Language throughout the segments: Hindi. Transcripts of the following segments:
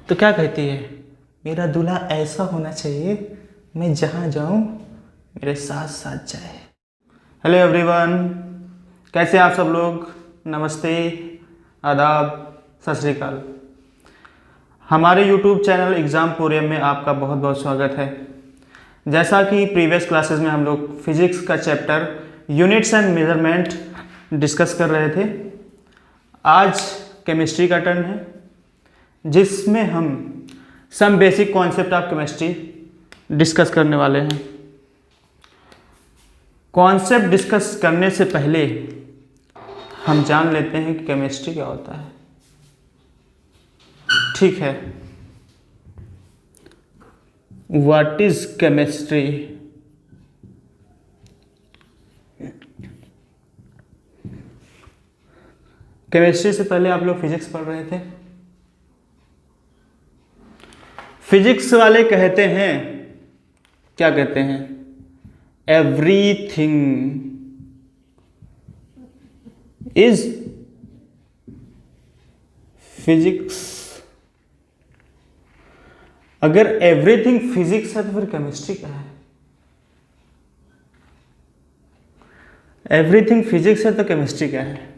तो क्या कहती है, मेरा दूल्हा ऐसा होना चाहिए मैं जहाँ जाऊँ मेरे साथ साथ जाए। हेलो एवरीवन, कैसे आप सब लोग? नमस्ते, आदाब, सत श्री अकाल। हमारे यूट्यूब चैनल एग्ज़ामपोरियम में आपका बहुत बहुत स्वागत है। जैसा कि प्रीवियस क्लासेस में हम लोग फिजिक्स का chapter units and measurement discuss कर रहे थे, आज केमिस्ट्री का टर्न है जिसमें हम some basic concept of chemistry discuss करने वाले हैं। कॉन्सेप्ट डिस्कस करने से पहले हम जान लेते हैं कि केमिस्ट्री क्या होता है। ठीक है, व्हाट इज केमिस्ट्री? केमिस्ट्री से पहले आप लोग फिजिक्स पढ़ रहे थे। फिजिक्स वाले कहते हैं, क्या कहते हैं? Everything is physics. अगर एवरीथिंग फिजिक्स है तो फिर केमिस्ट्री क्या है? एवरीथिंग फिजिक्स है तो केमिस्ट्री क्या है?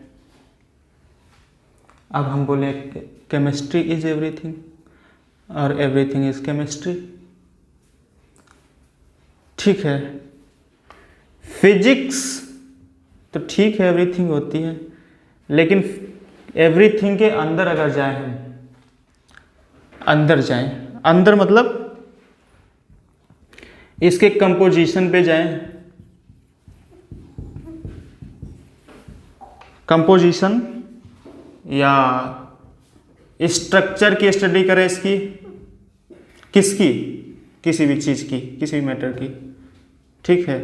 अब हम बोले केमिस्ट्री इज एवरीथिंग और एवरीथिंग इज केमिस्ट्री। ठीक है, फिजिक्स तो ठीक है एवरीथिंग होती है, लेकिन एवरीथिंग के अंदर अगर जाए हम, अंदर जाएं, अंदर मतलब इसके कंपोजिशन पे जाएं, कंपोजिशन या स्ट्रक्चर की स्टडी करें इसकी, किसकी? किसी भी चीज की, किसी भी मैटर की। ठीक है,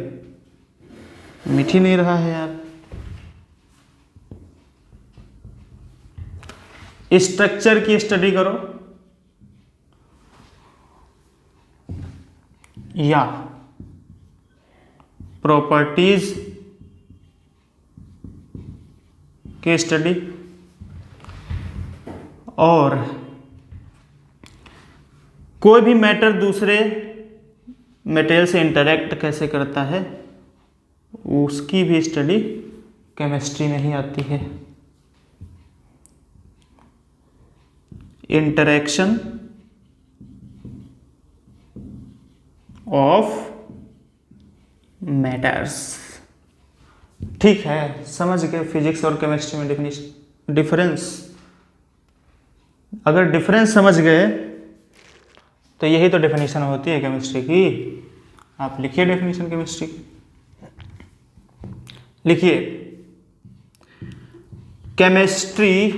मिट ही नहीं रहा है यार। स्ट्रक्चर की स्टडी करो या प्रॉपर्टीज की स्टडी, और कोई भी मैटर दूसरे मटेरियल से इंटरेक्ट कैसे करता है उसकी भी स्टडी केमिस्ट्री में ही आती है। Interaction of matters. ठीक है, समझ गए फिजिक्स और केमिस्ट्री में डिफरेंस? अगर डिफरेंस समझ गए तो यही तो डेफिनेशन होती है केमिस्ट्री की। आप लिखिए डेफिनेशन केमिस्ट्री की, लिखिए, chemistry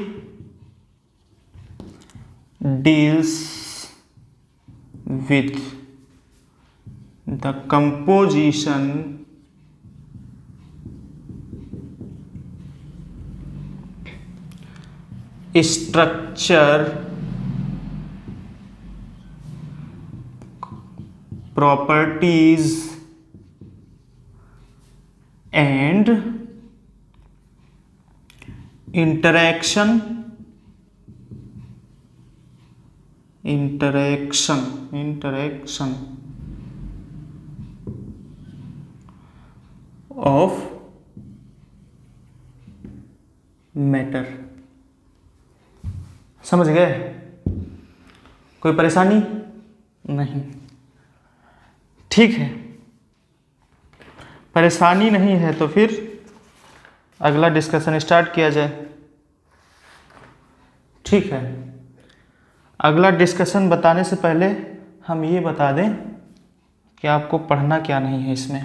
deals with the composition structure properties and interaction of matter। समझ गए? कोई परेशानी नहीं? ठीक है, परेशानी नहीं है तो फिर अगला डिस्कशन स्टार्ट किया जाए। ठीक है, अगला डिस्कशन बताने से पहले हम ये बता दें कि आपको पढ़ना क्या नहीं है इसमें।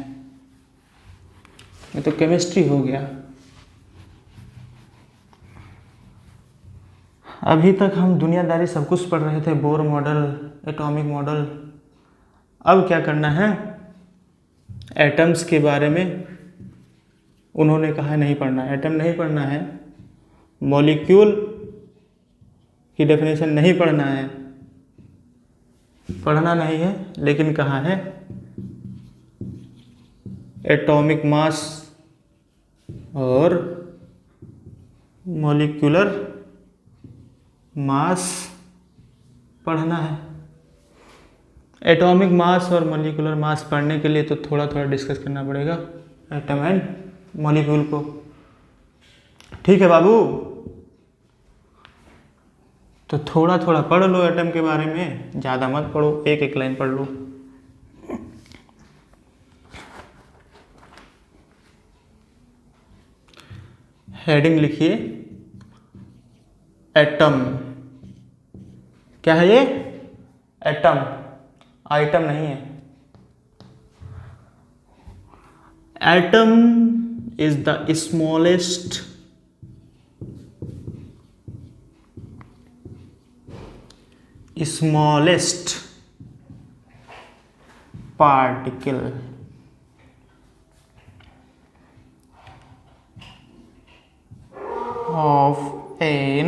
ये तो केमिस्ट्री हो गया। अभी तक हम दुनियादारी सब कुछ पढ़ रहे थे, बोर मॉडल, एटॉमिक मॉडल। अब क्या करना है? एटम्स के बारे में उन्होंने कहा है नहीं पढ़ना है, एटम नहीं पढ़ना है, मॉलिक्यूल की डेफिनेशन नहीं पढ़ना है, पढ़ना नहीं है, लेकिन कहा है एटॉमिक मास और मॉलिक्यूलर मास पढ़ना है। एटॉमिक मास और मॉलिक्यूलर मास पढ़ने के लिए तो थोड़ा थोड़ा डिस्कस करना पड़ेगा एटम एंड मॉलिक्यूल को। ठीक है बाबू, तो थोड़ा थोड़ा पढ़ लो एटम के बारे में, ज़्यादा मत पढ़ो, एक एक लाइन पढ़ लो। हेडिंग लिखिए एटम। क्या है ये? एटम, आइटम नहीं है। Atom is the smallest particle of an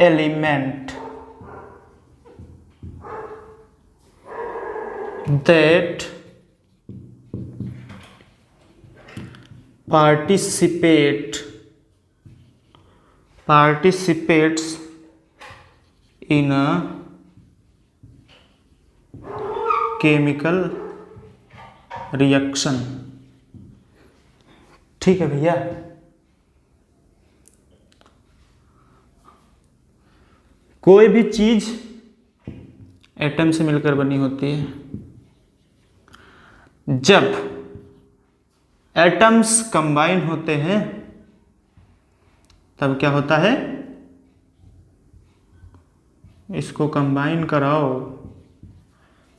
element that participates in a chemical reaction। ठीक है भैया, कोई भी चीज एटम से मिलकर बनी होती है। जब एटम्स कंबाइन होते हैं तब क्या होता है? इसको कंबाइन कराओ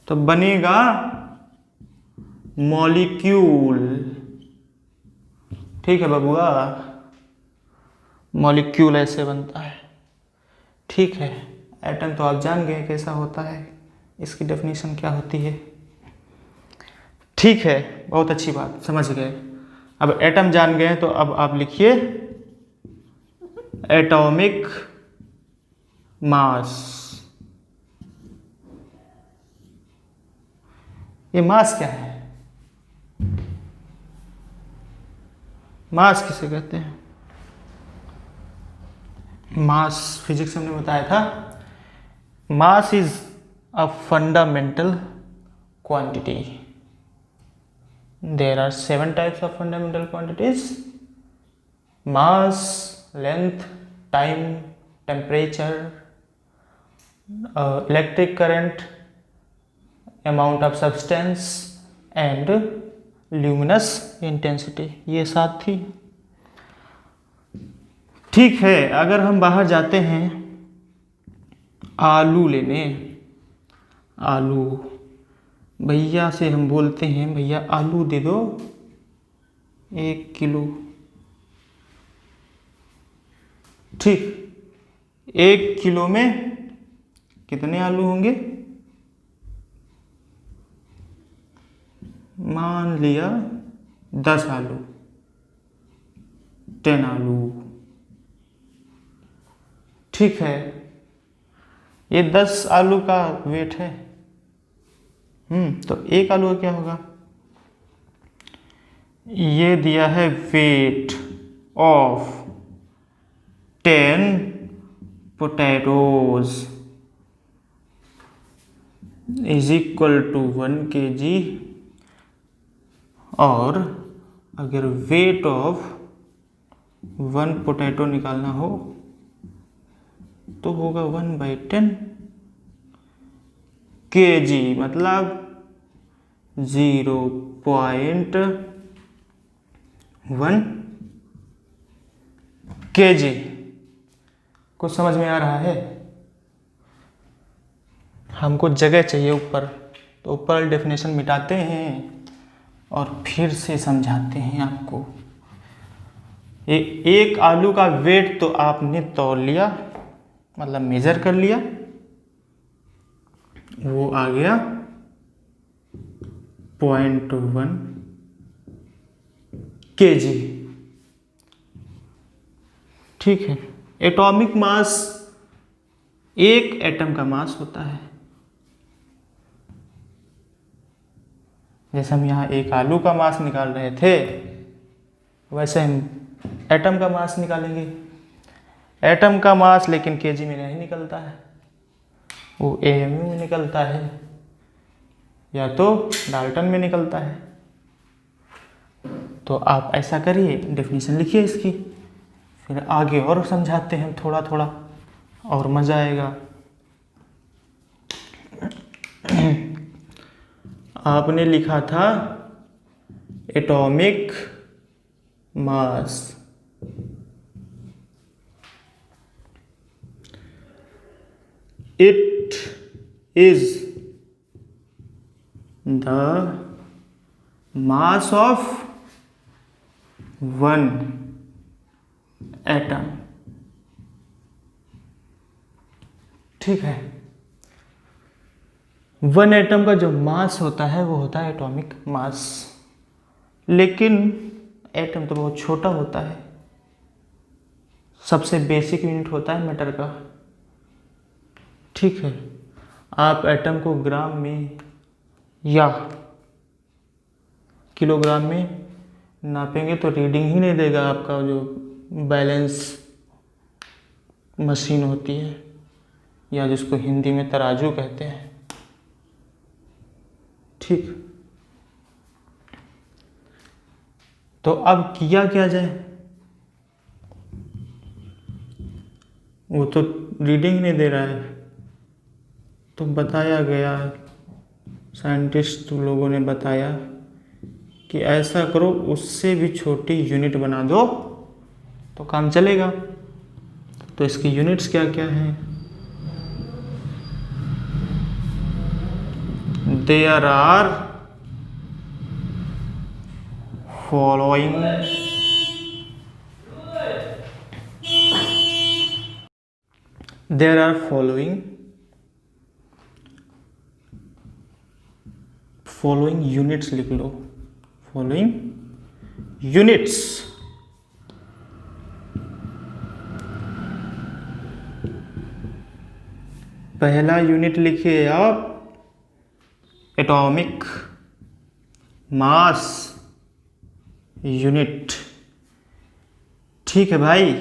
तो बनेगा मॉलिक्यूल। ठीक है बबुआ, मॉलिक्यूल ऐसे बनता है। ठीक है, एटम तो आप जान गए कैसा होता है, इसकी डेफिनेशन क्या होती है। ठीक है, बहुत अच्छी बात, समझ गए। अब एटम जान गए तो अब आप लिखिए एटॉमिक मास। ये मास क्या है? मास किसे कहते हैं? मास फिजिक्स में हमने बताया था, mass is a fundamental quantity. There are 7 types of fundamental quantities: mass, length, time, temperature, electric current, amount of substance and luminous intensity। ये 7 थी। ठीक है, अगर हम बाहर जाते हैं आलू लेने, आलू, भैया से हम बोलते हैं भैया आलू दे दो 1 किलो। ठीक, 1 किलो में कितने आलू होंगे? मान लिया 10 आलू, 10 आलू। ठीक है, ये 10 आलू का वेट है। तो 1 आलू का क्या होगा? ये दिया है weight of 10 potatoes is equal to 1 kg। और अगर वेट ऑफ 1 पोटैटो निकालना हो तो होगा 1/10 kg, मतलब 0.1 kg। कुछ समझ में आ रहा है? हमको जगह चाहिए ऊपर, तो ऊपर डेफिनेशन मिटाते हैं और फिर से समझाते हैं आपको। एक आलू का वेट तो आपने तौल लिया, मतलब मेजर कर लिया, वो आ गया 0.1 kg। ठीक है, एटॉमिक मास एक एटम का मास होता है। जैसे हम यहाँ एक आलू का मास निकाल रहे थे, वैसे हम एटम का मास निकालेंगे। एटम का मास लेकिन केजी में नहीं निकलता है, वो एएमयू में निकलता है या तो डाल्टन में निकलता है। तो आप ऐसा करिए, डेफिनेशन लिखिए इसकी, फिर आगे और समझाते हैं थोड़ा थोड़ा और मज़ा आएगा। आपने लिखा था atomic mass, it is the mass of one atom. ठीक है, वन एटम का जो मास होता है वो होता है एटॉमिक मास। लेकिन एटम तो बहुत छोटा होता है, सबसे बेसिक यूनिट होता है मैटर का। ठीक है, आप एटम को ग्राम में या किलोग्राम में नापेंगे तो रीडिंग ही नहीं देगा आपका जो बैलेंस मशीन होती है, या जिसको हिंदी में तराजू कहते हैं। ठीक, तो अब किया क्या जाए, वो तो रीडिंग नहीं दे रहा है। तो बताया गया, साइंटिस्ट लोगों ने बताया कि ऐसा करो, उससे भी छोटी यूनिट बना दो तो काम चलेगा। तो इसकी यूनिट्स क्या क्या हैं? There are following following units लिख लो, फॉलोइंग यूनिट्स। पहला यूनिट लिखिए आप एटॉमिक मास यूनिट। ठीक है भाई,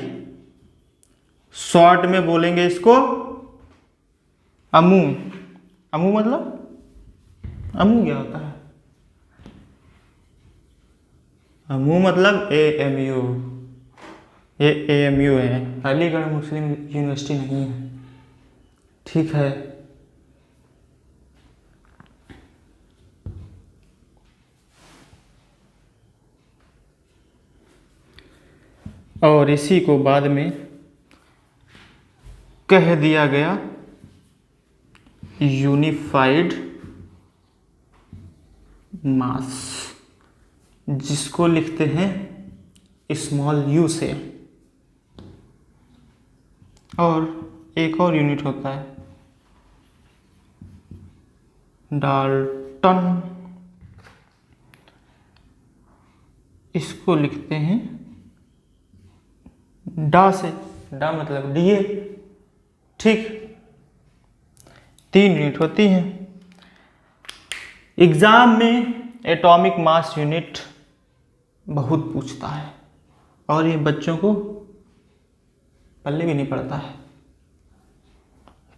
शॉर्ट में बोलेंगे इसको अमू। अमू मतलब अमू क्या होता है? अमू मतलब एएमयू। ये एएमयू है, अलीगढ़ मुस्लिम यूनिवर्सिटी नहीं है। ठीक है, और इसी को बाद में कह दिया गया यूनिफाइड मास, जिसको लिखते हैं स्मॉल यू से। और एक और यूनिट होता है डाल्टन, इसको लिखते हैं डा से, डा मतलब डीए। ठीक, 3 यूनिट होती हैं। एग्जाम में एटॉमिक मास यूनिट बहुत पूछता है और ये बच्चों को पल्ले भी नहीं पड़ता है।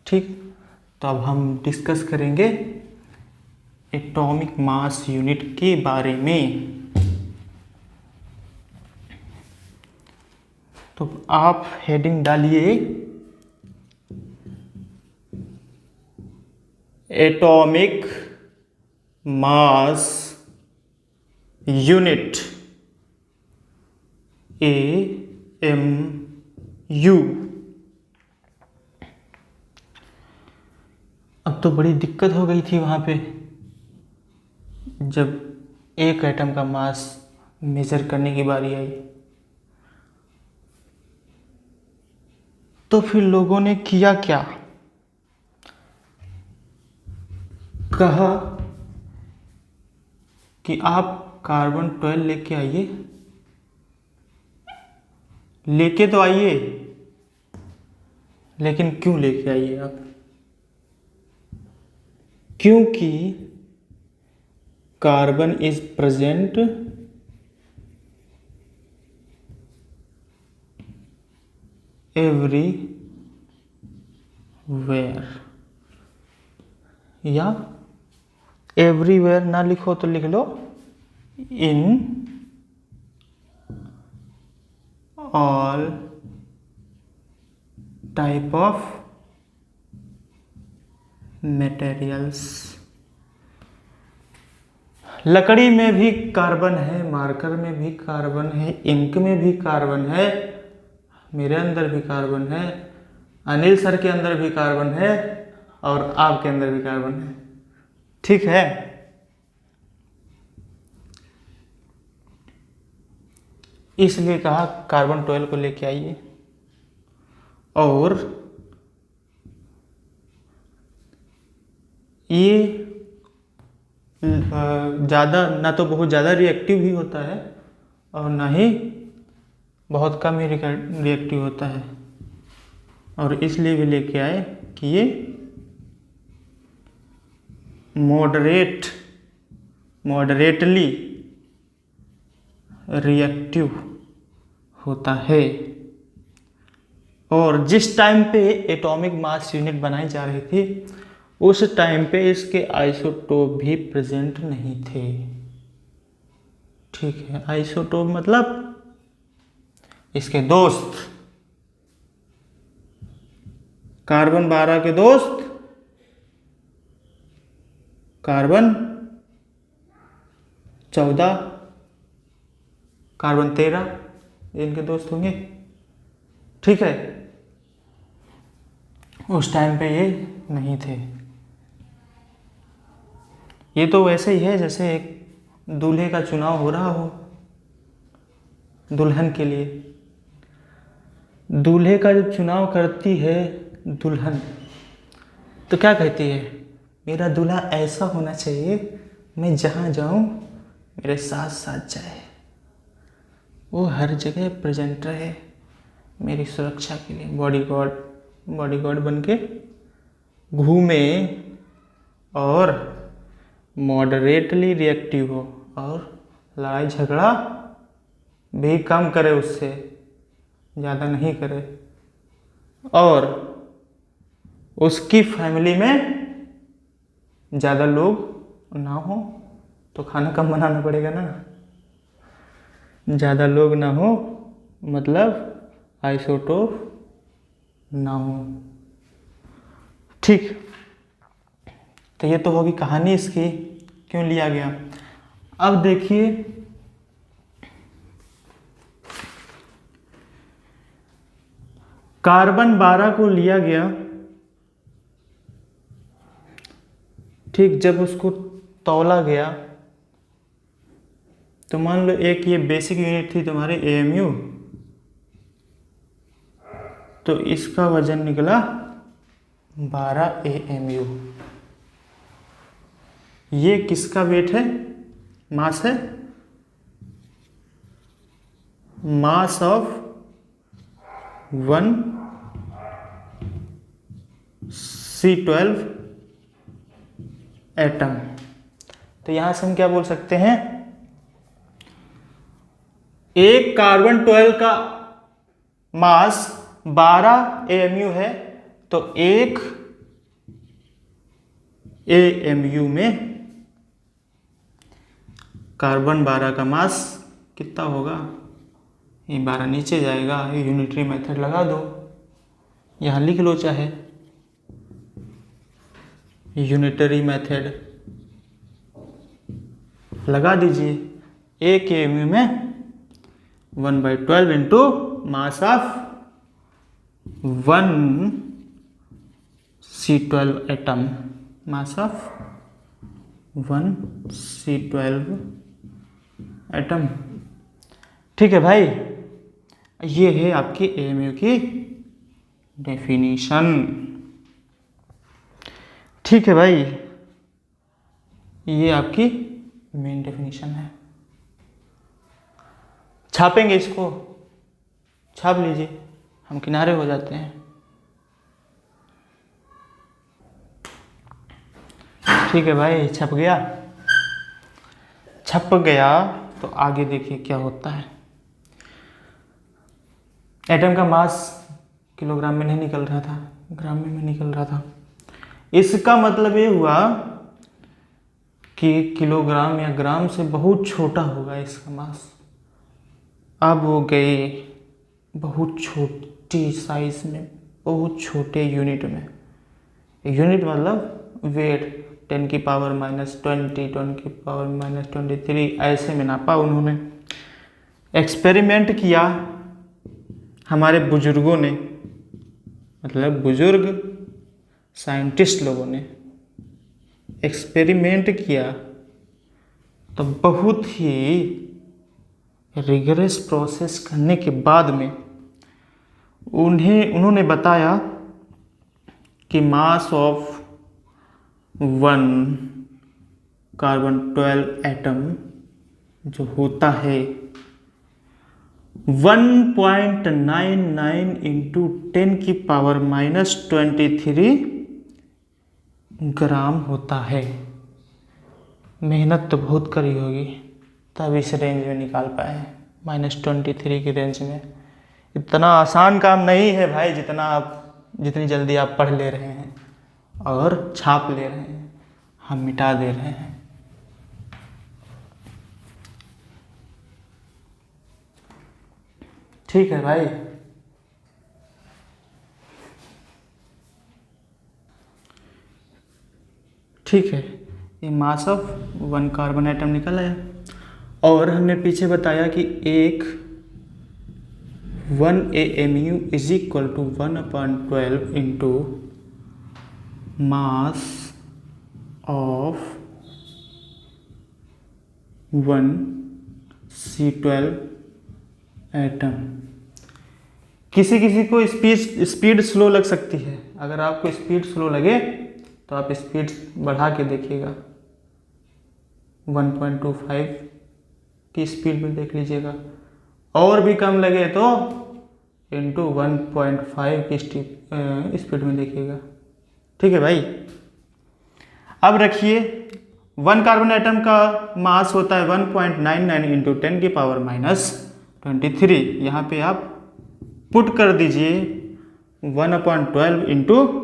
ठीक, तो अब हम डिस्कस करेंगे एटॉमिक मास यूनिट के बारे में। तो आप हेडिंग डालिए एटॉमिक मास यूनिट, AMU। अब तो बड़ी दिक्कत हो गई थी वहाँ पे, जब एक एटम का मास मेजर करने की बारी आई। तो फिर लोगों ने किया क्या, कहा कि आप कार्बन 12 लेके आइए, लेके तो आइए, लेकिन क्यों लेके आइए आप? क्योंकि कार्बन इज प्रेजेंट एवरीवेयर, या एवरीवेयर ना लिखो तो लिख लो in all type of materials. लकड़ी में भी कार्बन है, मार्कर में भी कार्बन है, इंक में भी कार्बन है, मेरे अंदर भी कार्बन है, अनिल सर के अंदर भी कार्बन है, और आपके अंदर भी कार्बन है। ठीक है, इसलिए कहा कार्बन 12 को लेके आइए। और ये ज़्यादा ना तो बहुत ज़्यादा रिएक्टिव ही होता है और ना ही बहुत कम ही रिएक्टिव होता है, और इसलिए भी लेके आए कि ये मॉडरेटली रिएक्टिव होता है। और जिस टाइम पे एटॉमिक मास यूनिट बनाई जा रही थी उस टाइम पे इसके आइसोटोप भी प्रेजेंट नहीं थे। ठीक है, आइसोटोप मतलब इसके दोस्त, कार्बन 12 के दोस्त कार्बन 14, कार्बन 13, इनके दोस्त होंगे। ठीक है, उस टाइम पे ये नहीं थे। ये तो वैसे ही है जैसे एक दूल्हे का चुनाव हो रहा हो, दुल्हन के लिए। दूल्हे का जब चुनाव करती है दुल्हन तो क्या कहती है, मेरा दूल्हा ऐसा होना चाहिए मैं जहाँ जाऊँ मेरे साथ साथ जाए, वो हर जगह प्रेजेंट रहे मेरी सुरक्षा के लिए, बॉडीगार्ड बन के घूमे और मॉडरेटली रिएक्टिव हो और लड़ाई झगड़ा भी कम करे, उससे ज़्यादा नहीं करे, और उसकी फैमिली में ज़्यादा लोग ना हो तो खाना कम बनाना पड़ेगा ना। ज़्यादा लोग ना हो मतलब आइसोटोप ना हो। ठीक, तो ये तो होगी कहानी इसकी क्यों लिया गया। अब देखिए कार्बन 12 को लिया गया। ठीक, जब उसको तौला गया तो मान लो एक ये बेसिक यूनिट थी तुम्हारे AMU, तो इसका वजन निकला 12 AMU। ये किसका वेट है, मास है, मास ऑफ 1 C12 एटम। तो यहां से हम क्या बोल सकते हैं, एक कार्बन 12 का मास 12 AMU है, तो एक AMU में कार्बन 12 का मास कितना होगा, ये 12 नीचे जाएगा, ये यूनिटरी मेथड लगा दो, यहाँ लिख लो चाहे यूनिटरी मेथड लगा दीजिए। एक AMU में 1/12 into mass of 1 C12 atom, mass of 1 C12 atom. ठीक है भाई, ये है आपकी AMU की डेफिनेशन। ठीक है भाई, ये आपकी मेन डेफिनेशन है। छापेंगे इसको, छाप लीजिए, हम किनारे हो जाते हैं। ठीक है भाई, छप गया, छप गया। तो आगे देखिए क्या होता है। एटम का मास किलोग्राम में नहीं निकल रहा था, ग्राम में निकल रहा था। इसका मतलब ये हुआ कि किलोग्राम या ग्राम से बहुत छोटा होगा इसका मास। अब वो गए बहुत छोटी साइज में, बहुत छोटे यूनिट में। यूनिट मतलब वेट, 10 की पावर -20, 10 की पावर -23, ऐसे में नापा उन्होंने। एक्सपेरिमेंट किया हमारे बुजुर्गों ने, मतलब बुजुर्ग साइंटिस्ट लोगों ने एक्सपेरिमेंट किया, तो बहुत ही रिगरस प्रोसेस करने के बाद में उन्होंने बताया कि मास ऑफ 1 कार्बन 12 एटम जो होता है 1.99 इंटू 10 की पावर -23 ग्राम होता है। मेहनत तो बहुत करी होगी तब इस रेंज में निकाल पाए, -23 की रेंज में। इतना आसान काम नहीं है भाई, जितनी जल्दी आप पढ़ ले रहे हैं और छाप ले रहे हैं, हम मिटा दे रहे हैं। ठीक है भाई, ठीक है। ये मास ऑफ 1 कार्बन एटम निकल आया। और हमने पीछे बताया कि एक 1 AMU is equal to 1/12 into mass of 1 C12 atom. किसी किसी को स्पीड स्लो लग सकती है। अगर आपको स्पीड स्लो लगे तो आप स्पीड बढ़ा के देखिएगा, 1.25 की स्पीड में देख लीजिएगा। और भी कम लगे तो इंटू 1.5 की स्पीड में देखिएगा। ठीक है भाई। अब रखिए 1 कार्बन एटम का मास होता है 1.99 इंटू 10 की पावर -23। यहाँ पे आप पुट कर दीजिए 1/12 इंटू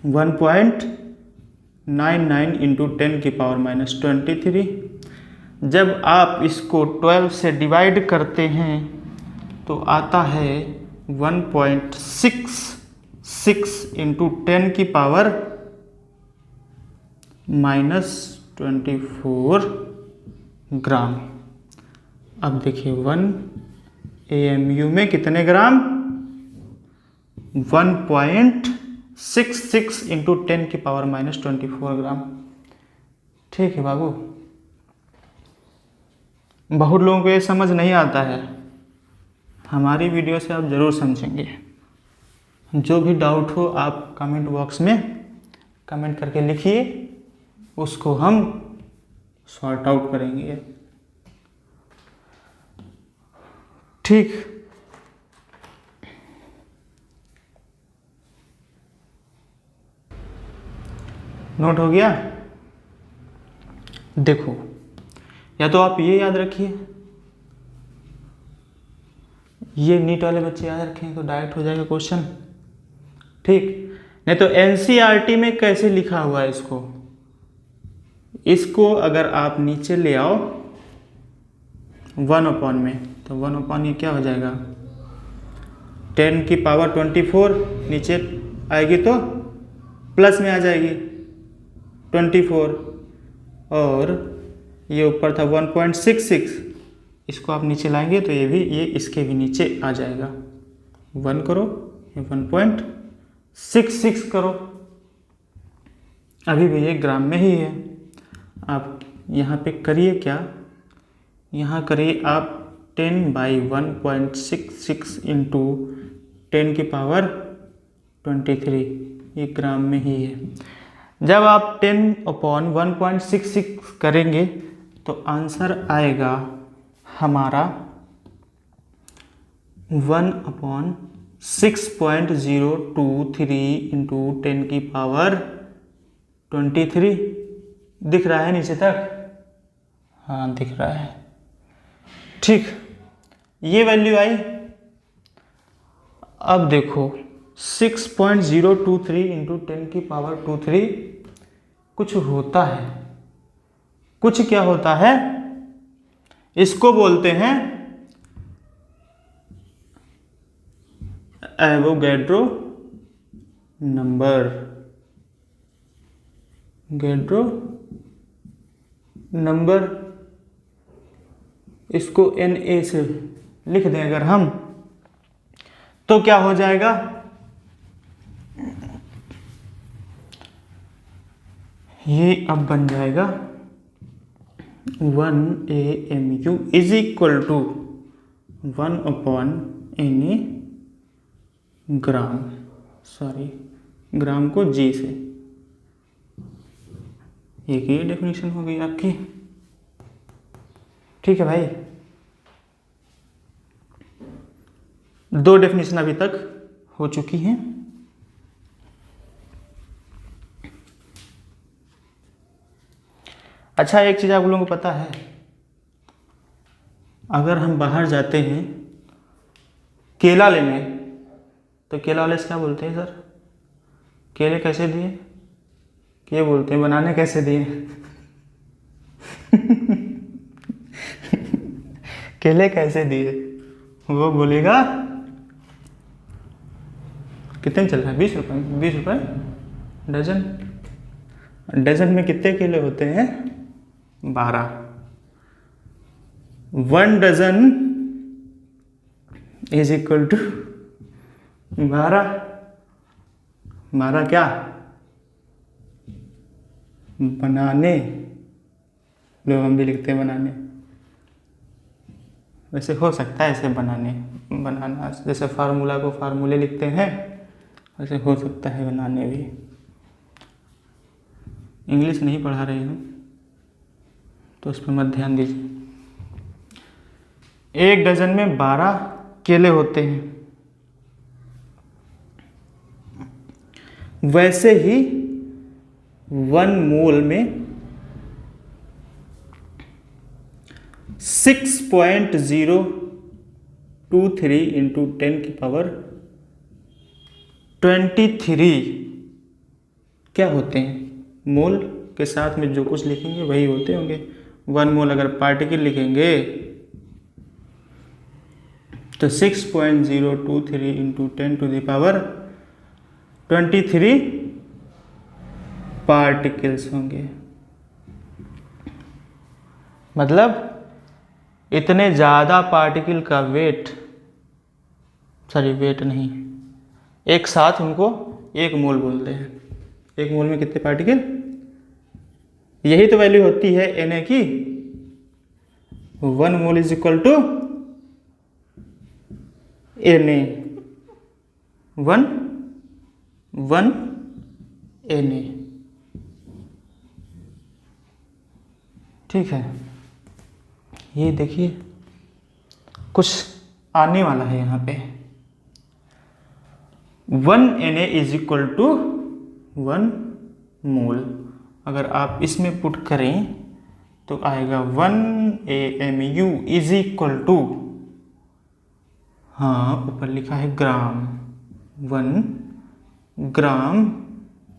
1.99 इंटू 10 की पावर -23। जब आप इसको 12 से डिवाइड करते हैं तो आता है 1.66 इंटू 10 की पावर -24 ग्राम। अब देखिए 1 AMU में कितने ग्राम, 1.66 इंटू 10 की पावर -24 ग्राम। ठीक है बाबू, बहुत लोगों को ये समझ नहीं आता है, हमारी वीडियो से आप ज़रूर समझेंगे। जो भी डाउट हो आप कमेंट बॉक्स में कमेंट करके लिखिए, उसको हम सॉर्ट आउट करेंगे। ठीक, नोट हो गया। देखो, या तो आप ये याद रखिए, ये नीट वाले बच्चे याद रखें तो डायरेक्ट हो जाएगा क्वेश्चन। ठीक, नहीं तो NCERT में कैसे लिखा हुआ है इसको अगर आप नीचे ले आओ 1/, में तो 1/, ये क्या हो जाएगा, 10 की पावर 24 नीचे आएगी तो प्लस में आ जाएगी 24, और ये ऊपर था 1.66, इसको आप नीचे लाएंगे तो ये इसके भी नीचे आ जाएगा। 1 करो, ये 1.66 करो, अभी भी ये ग्राम में ही है। आप यहाँ पे करिए क्या, यहाँ करिए आप 10/1.66 इंटू 10 की पावर 23, ये ग्राम में ही है। जब आप 10/1.66 करेंगे तो आंसर आएगा हमारा 1/6.023 इंटू 10 की पावर 23। दिख रहा है नीचे तक? हाँ दिख रहा है। ठीक, ये वैल्यू आई। अब देखो 6.023 इंटू 10⁻²3 कुछ होता है। कुछ क्या होता है? इसको बोलते हैं एवोगैड्रो नंबर। गैड्रो नंबर, इसको Na से लिख दें अगर हम, तो क्या हो जाएगा? ये अब बन जाएगा 1 AMU is equal to 1/Na gram, sorry gram को G से। एक ही डेफिनेशन हो गई आपकी। ठीक है भाई, 2 डेफिनेशन अभी तक हो चुकी हैं। अच्छा, एक चीज़ आप लोगों को पता है, अगर हम बाहर जाते हैं केला लेने, तो केला वाले से क्या बोलते हैं? सर केले कैसे दिए? क्या बोलते हैं? बनाने कैसे दिए? केले कैसे दिए? वो बोलेगा कितने चल रहा है? 20 रुपये। 20 रुपये डजन। डजन में कितने केले होते हैं? 12। 1 डजन इज इक्वल टू 12। 12 क्या? बनाने। लो, हम भी लिखते हैं बनाने। वैसे हो सकता है ऐसे बनाने, बनाना, जैसे फार्मूला को फार्मूले लिखते हैं, वैसे हो सकता है बनाने भी। इंग्लिश नहीं पढ़ा रही हूँ तो उस पर मत ध्यान दीजिए। 1 डजन में 12 केले होते हैं। वैसे ही 1 मोल में 6.023 इंटू 10⁻23 क्या होते हैं? मोल के साथ में जो कुछ लिखेंगे वही होते होंगे। 1 मोल अगर पार्टिकल लिखेंगे तो 6.023 इंटू 10⁻23 पार्टिकल्स होंगे। मतलब इतने ज़्यादा पार्टिकल का वेट, सॉरी वेट नहीं, एक साथ उनको 1 मोल बोलते हैं। 1 मोल में कितने पार्टिकल? यही तो वैल्यू होती है Na की। 1 mole is equal to Na। 1 Na। ठीक है, ये देखिए कुछ आने वाला है यहाँ पे। 1 Na इज इक्वल टू 1 मोल। अगर आप इसमें पुट करें तो आएगा 1 AMU इज इक्वल टू, हाँ ऊपर लिखा है ग्राम, 1 ग्राम,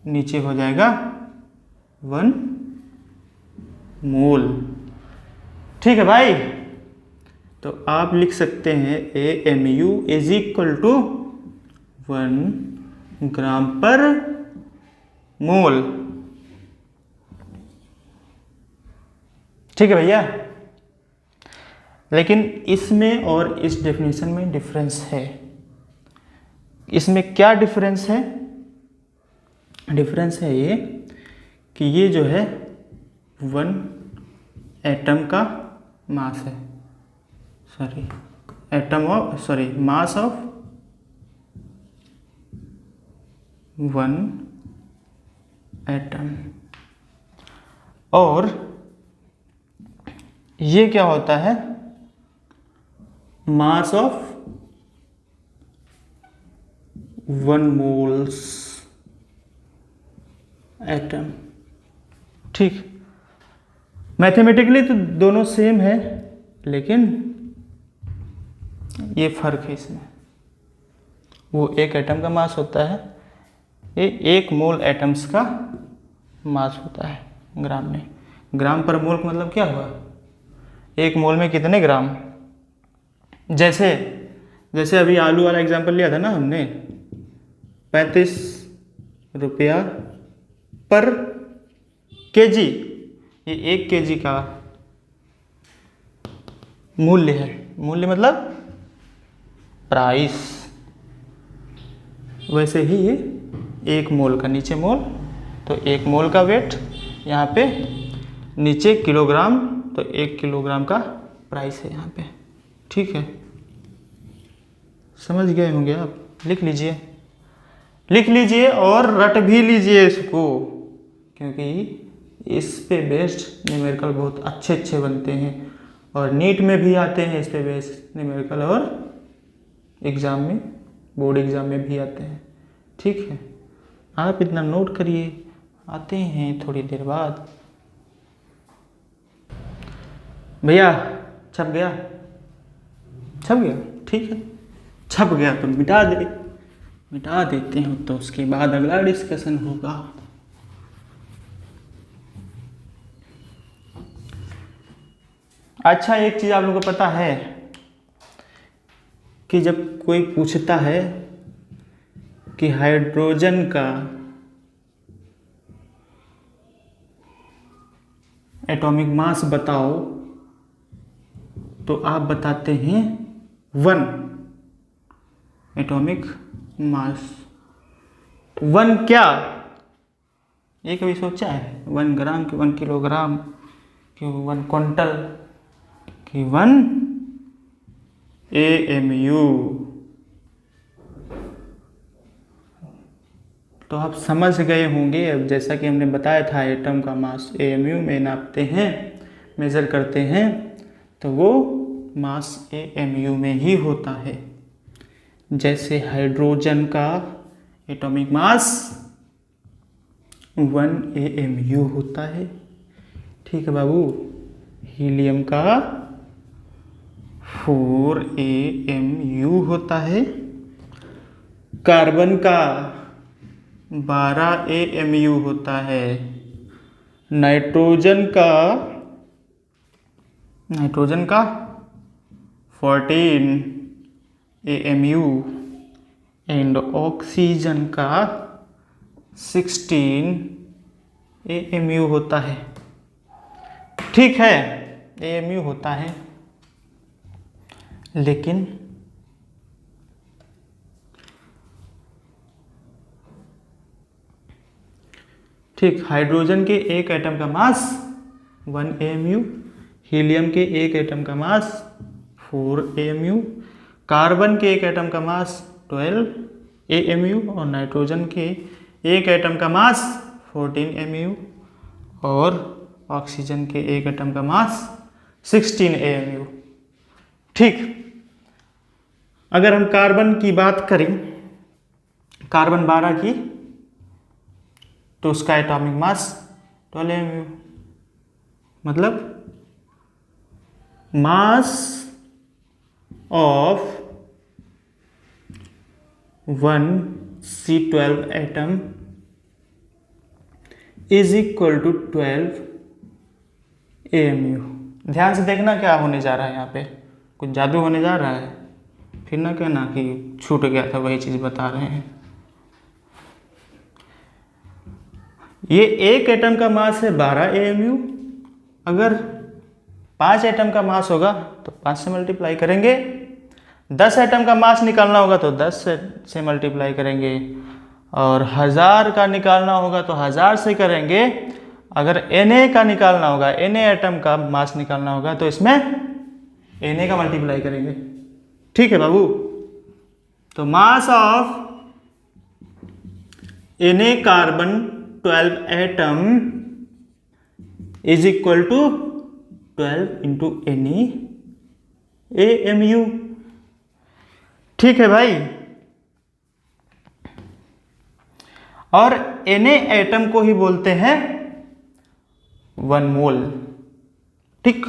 नीचे हो जाएगा 1 मोल। ठीक है भाई, तो आप लिख सकते हैं AMU इज इक्वल टू 1 ग्राम पर मोल। ठीक है भैया, लेकिन इसमें और इस डेफिनेशन में डिफरेंस है। इसमें क्या डिफरेंस है? डिफरेंस है ये कि ये जो है 1 एटम का मास है, sorry atom of, sorry mass of 1 atom. और ये क्या होता है? मास ऑफ 1 मोल्स एटम। ठीक, मैथमेटिकली तो दोनों सेम है, लेकिन ये फर्क है इसमें। वो एक एटम का मास होता है। ये 1 मोल एटम्स का मास होता है ग्राम में। ग्राम पर मोल का मतलब क्या हुआ, 1 मोल में कितने ग्राम। जैसे अभी आलू वाला एग्जांपल लिया था ना हमने, 35 रुपया पर केजी, ये 1 केजी का मूल्य है। मूल्य मतलब प्राइस। वैसे ही ये 1 मोल का, नीचे मोल तो 1 मोल का वेट, यहाँ पे नीचे किलोग्राम तो 1 किलोग्राम का प्राइस है यहाँ पे। ठीक है, समझ गए होंगे आप। लिख लीजिए और रट भी लीजिए इसको, क्योंकि इस पे बेस्ड न्यूमेरिकल बहुत अच्छे बनते हैं और नीट में भी आते हैं इस पे बेस्ड न्यूमेरिकल, और एग्ज़ाम में, बोर्ड एग्ज़ाम में भी आते हैं। ठीक है, आप इतना नोट करिए, आते हैं थोड़ी देर बाद। भैया छप गया, ठीक है, छप गया तो मिटा देते हैं, तो उसके बाद अगला डिस्कशन होगा। अच्छा, एक चीज़ आप लोगों को पता है कि जब कोई पूछता है कि हाइड्रोजन का एटॉमिक मास बताओ, तो आप बताते हैं 1 एटॉमिक मास। 1 क्या, ये कभी सोचा है? 1 ग्राम कि 1 किलोग्राम कि 1 क्विंटल कि 1 AMU। तो आप समझ गए होंगे। अब जैसा कि हमने बताया था, एटम का मास AMU में नापते हैं, मेज़र करते हैं, तो वो मास AMU में ही होता है। जैसे हाइड्रोजन का एटॉमिक मास 1 AMU होता है। ठीक है बाबू। हीलियम का 4 AMU होता है। कार्बन का 12 AMU होता है। नाइट्रोजन का 14 AMU एंड ऑक्सीजन का 16 AMU होता है। ठीक है, AMU होता है, लेकिन ठीक, हाइड्रोजन के एक एटम का मास 1 AMU, हीलियम के एक एटम का मास 4 AMU, कार्बन के एक एटम का मास 12 AMU और नाइट्रोजन के एक एटम का मास 14 AMU और ऑक्सीजन के एक एटम का मास 16 AMU। ठीक, अगर हम कार्बन की बात करें, कार्बन 12 की, तो उसका एटॉमिक मास 12 AMU। मतलब mass of 1 C12 atom is equal to 12 AMU। ध्यान से देखना क्या होने जा रहा है, यहाँ पे कुछ जादू होने जा रहा है, फिर ना कहना कि छूट गया था, वही चीज़ बता रहे हैं। ये एक एटम का मास है 12 AMU। अगर 5 एटम का मास होगा तो 5 से मल्टीप्लाई करेंगे, 10 एटम का मास निकालना होगा तो 10 से मल्टीप्लाई करेंगे, और 1000 का निकालना होगा तो 1000 से करेंगे। अगर Na का निकालना होगा, Na एटम का मास निकालना होगा, तो इसमें Na का मल्टीप्लाई करेंगे। ठीक है बाबू। तो mass of Na carbon 12 atom is equal to 12 into Na AMU। ठीक है भाई। और Na एटम को ही बोलते हैं 1 मोल। ठीक,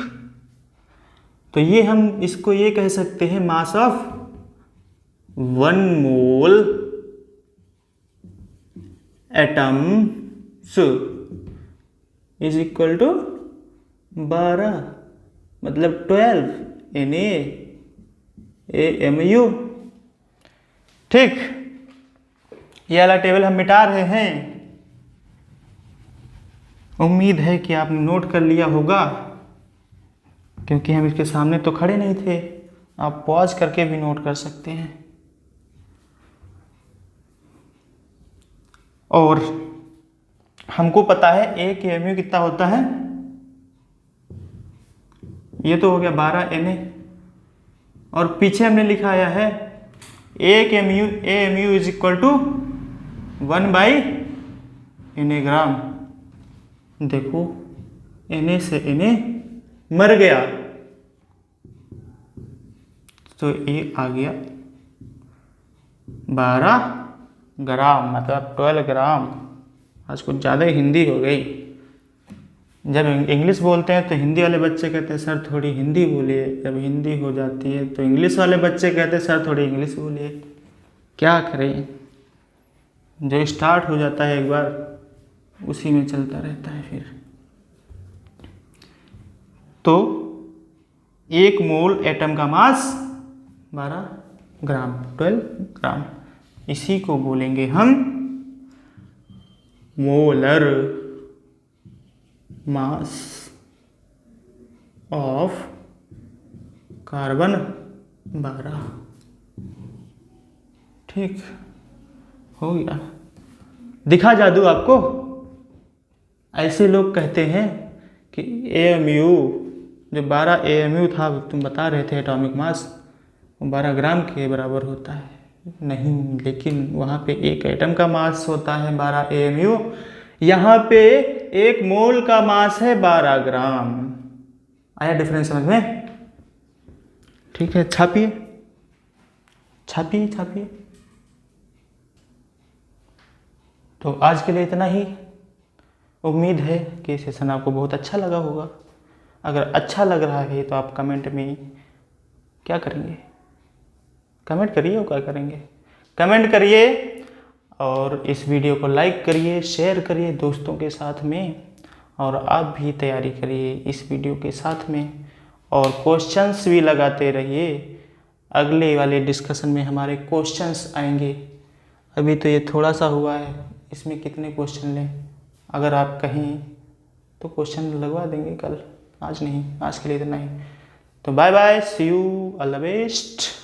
तो ये हम इसको ये कह सकते हैं mass of 1 mole atoms is equal to 12, मतलब 12 NaAMU। ठीक, ये वाला टेबल हम मिटा रहे हैं। उम्मीद है कि आपने नोट कर लिया होगा, क्योंकि हम इसके सामने तो खड़े नहीं थे। आप पॉज करके भी नोट कर सकते हैं। और हमको पता है एक AMU कितना होता है, ये तो हो गया 12 Na, और पीछे हमने लिखाया है एक AMU is equal to 1/Na gram. देखो Na से Na मर गया, तो ये आ गया 12 ग्राम, मतलब 12 ग्राम। आज कुछ ज़्यादा हिंदी हो गई। जब इंग्लिश बोलते हैं तो हिंदी वाले बच्चे कहते हैं सर थोड़ी हिंदी बोलिए, जब हिंदी हो जाती है तो इंग्लिश वाले बच्चे कहते हैं सर थोड़ी इंग्लिश बोलिए। क्या करें, जो स्टार्ट हो जाता है एक बार उसी में चलता रहता है फिर। तो 1 मोल एटम का मास 12 ग्राम, 12 ग्राम। इसी को बोलेंगे हम मोलर मास ऑफ कार्बन 12। ठीक हो गया, दिखा जादू आपको। ऐसे लोग कहते हैं कि AMU, जो 12 AMU था तुम बता रहे थे एटॉमिक मास, वो 12 ग्राम के बराबर होता है। नहीं, लेकिन वहाँ पे एक एटम का मास होता है 12 AMU, यहाँ पे 1 मोल का मास है 12 ग्राम। आया डिफरेंस समझ में? ठीक है, छापिए छापिए छापिए। तो आज के लिए इतना ही। उम्मीद है कि सेशन आपको बहुत अच्छा लगा होगा। अगर अच्छा लग रहा है तो आप कमेंट में क्या करेंगे? कमेंट करिए, और क्या करेंगे? कमेंट करिए, और इस वीडियो को लाइक करिए, शेयर करिए दोस्तों के साथ में, और आप भी तैयारी करिए इस वीडियो के साथ में, और क्वेश्चंस भी लगाते रहिए। अगले वाले डिस्कशन में हमारे क्वेश्चंस आएंगे। अभी तो ये थोड़ा सा हुआ है, इसमें कितने क्वेश्चन लें? अगर आप कहें तो क्वेश्चन लगवा देंगे कल, आज नहीं। आज के लिए इतना ही। तो bye bye, see you, all the best.